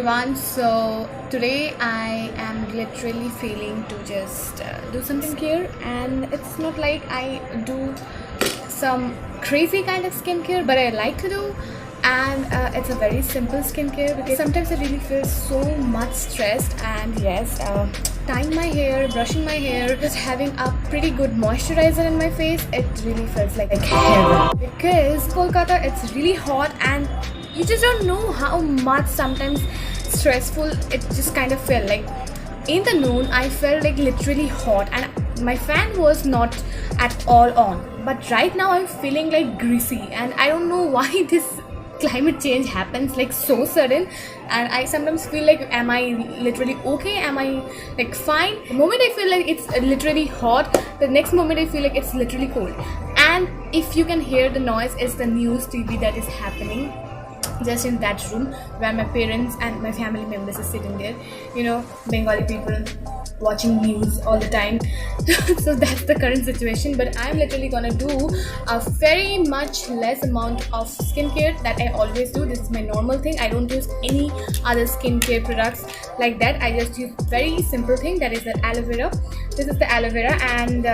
everyone. So today I am literally feeling to just do something here, and it's not like I do some crazy kind of skincare, but I like to do, and it's a very simple skincare because sometimes I really feel so much stressed. And yes, tying my hair, brushing my hair, just having a pretty good moisturizer in my face, it really feels like heaven. Because Kolkata, it's really hot and you just don't know how much sometimes stressful it just kind of felt like. In the noon I felt like literally hot and my fan was not at all on, but right now I'm feeling like greasy, and I don't know why this climate change happens like so sudden, and I sometimes feel like, am I literally okay, am I like fine? The moment I feel like it's literally hot, the next moment I feel like it's literally cold. And if you can hear the noise, it's the news TV that is happening just in that room where my parents and my family members are sitting there. You know, Bengali people watching news all the time. So that's the current situation, but I'm literally gonna do a very much less amount of skincare that I always do. This is my normal thing. I don't use any other skincare products like that. I just use very simple thing, that is the aloe vera. This is the aloe vera, and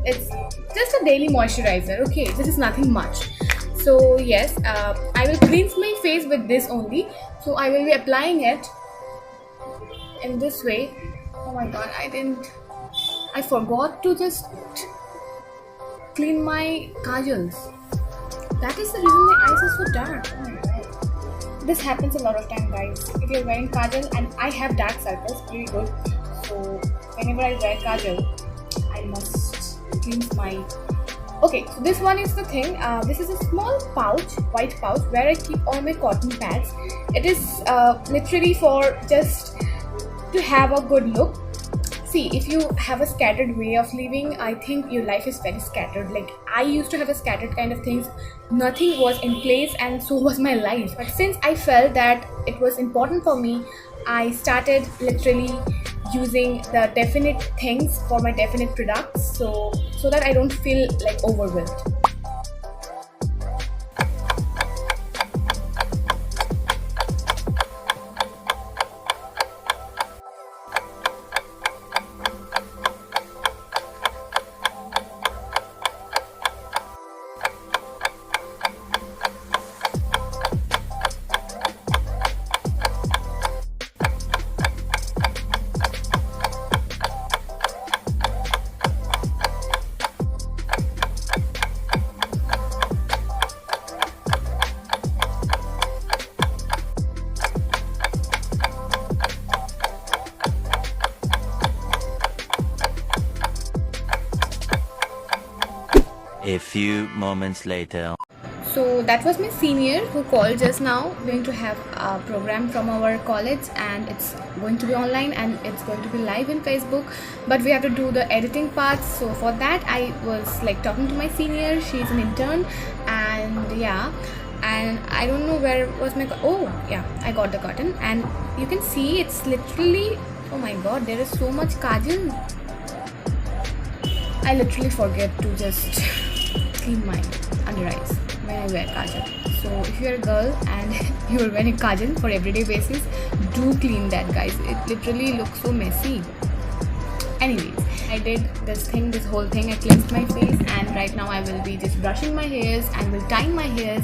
it's just a daily moisturizer. Okay, this is nothing much. So yes, I will cleanse my face with this only. So I will be applying it in this way. Oh my god, I forgot to just clean my kajals. That is the reason my eyes are so dark. Oh my god. This happens a lot of time, guys. If you're wearing kajal, and I have dark circles, pretty good. So whenever I wear kajal, I must cleanse my... Okay, so this one is the thing. This is a small pouch, white pouch, where I keep all my cotton pads. It is literally for just to have a good look. See, if you have a scattered way of living, I think your life is very scattered. Like, I used to have a scattered kind of things. Nothing was in place, and so was my life. But since I felt that it was important for me, I started literally using the definite things for my definite products, so that I don't feel like overwhelmed. A few moments later. So that was my senior who called just now. We're going to have a program from our college, and it's going to be online and it's going to be live in Facebook, but we have to do the editing parts. So for that I was like talking to my senior. She's an intern, and yeah, and I don't know where was my oh yeah, I got the cotton, and you can see it's literally, oh my god, there is so much kajal. I literally forget to just clean my under eyes when I wear kajal. So if you're a girl and you're wearing kajal for everyday basis, do clean that, guys. It literally looks so messy. Anyways, I did this whole thing. I cleansed my face, and right now I will be just brushing my hairs and will tying my hairs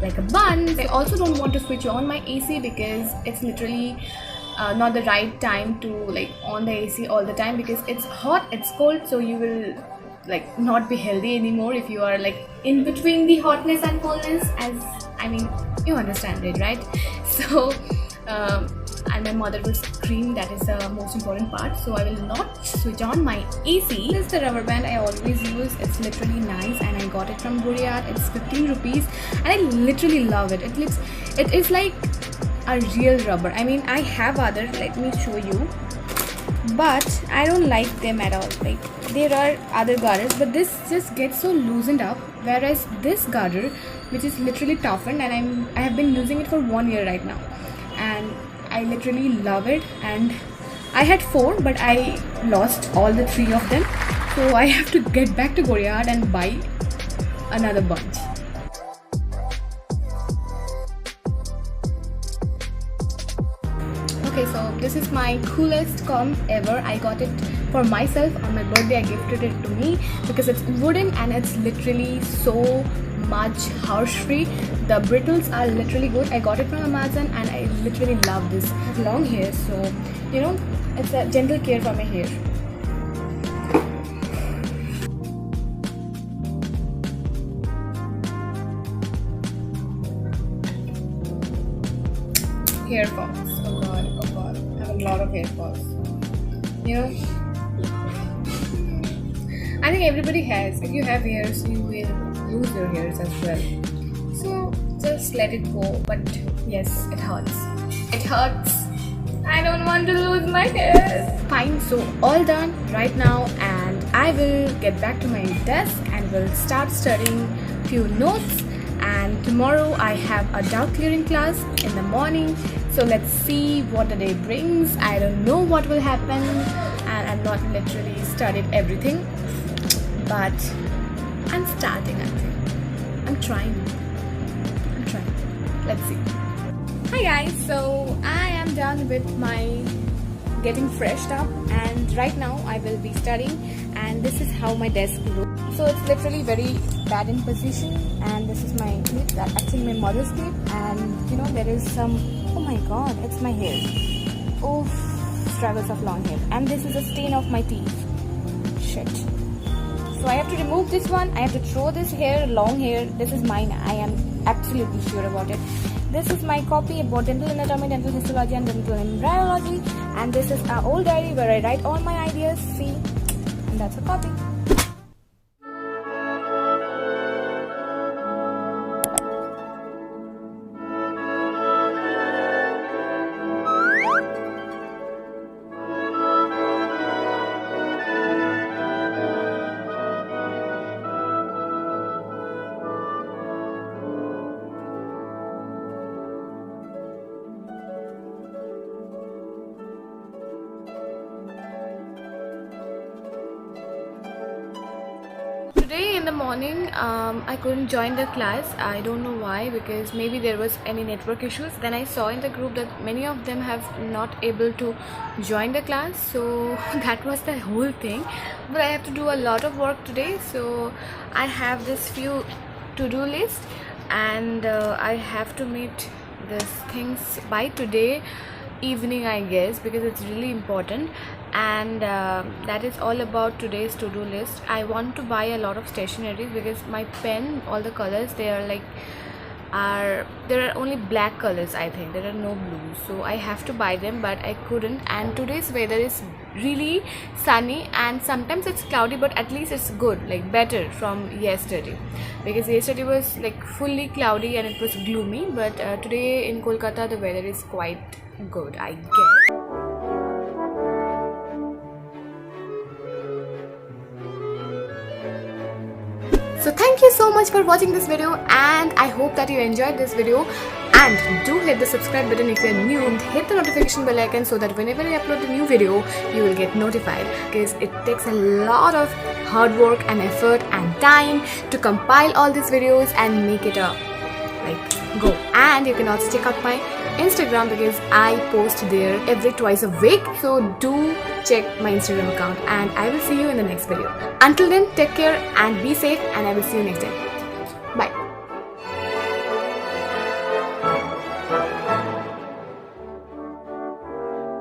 like a bun. I also don't want to switch on my AC because it's literally not the right time to like on the AC all the time, because it's hot, it's cold, so you will like not be healthy anymore if you are like in between the hotness and coldness, as I mean, you understand it, right? So and my mother will scream, that is the most important part, so I will not switch on my AC. This is the rubber band I always use. It's literally nice, and I got it from Guriat. It's 15 rupees, and I literally love it. It is like a real rubber. I mean, I have other, let me show you, but I don't like them at all. Like, there are other garters, but this just gets so loosened up, whereas this garter, which is literally toughened, and I have been using it for 1 year right now, and I literally love it. And I had 4, but I lost all the 3 of them, so I have to get back to Guriat and buy another bunch. Okay, so this is my coolest comb ever. I got it for myself on my birthday. I gifted it to me because it's wooden and it's literally so much harsh free. The brittles are literally good. I got it from Amazon and I literally love this. I have long hair, so you know, it's a gentle care for my hair. Hair falls. Oh god, oh god. I have a lot of hair falls. You know, I think everybody has. If you have hairs, you will lose your hairs as well. So just let it go. But yes, it hurts. It hurts. I don't want to lose my hair. Fine, so all done right now, and I will get back to my desk and will start studying few notes. And tomorrow I have a doubt clearing class in the morning, so let's see what the day brings. I don't know what will happen, and I'm not literally studied everything, but I'm starting. I think I'm trying. Let's see. Hi guys, so I am done with my getting freshed up, and right now I will be studying, and this is how my desk looks. So it's literally very bad in position, and this is my clip, that actually my mother's clip, and you know there is some, oh my god, it's my hair. Oh, struggles of long hair, and this is a stain of my teeth. Shit. So I have to remove this one. I have to throw this hair, long hair. This is mine. I am absolutely sure about it. This is my copy about dental anatomy, dental histology, and dental embryology. And this is our old diary where I write all my ideas. See, and that's a copy. Today in the morning, I couldn't join the class. I don't know why, because maybe there was any network issues. Then I saw in the group that many of them have not able to join the class, so that was the whole thing. But I have to do a lot of work today, so I have this few to-do list, and I have to meet these things by today evening, I guess, because it's really important. And that is all about today's to-do list. I want to buy a lot of stationeries because my pen, all the colors, they are like there are only black colors. I think there are no blues, so I have to buy them, but I couldn't. And today's weather is really sunny, and sometimes it's cloudy, but at least it's good, like better from yesterday, because yesterday was like fully cloudy and it was gloomy. But today in Kolkata the weather is quite good, I guess. So thank you so much for watching this video, and I hope that you enjoyed this video. And do hit the subscribe button if you're new, and hit the notification bell icon so that whenever I upload a new video you will get notified, because it takes a lot of hard work and effort and time to compile all these videos and make it a go. And you can also check out my Instagram, because I post there every twice a week, so do check my Instagram account, and I will see you in the next video. Until then, take care and be safe, and I will see you next time. Bye.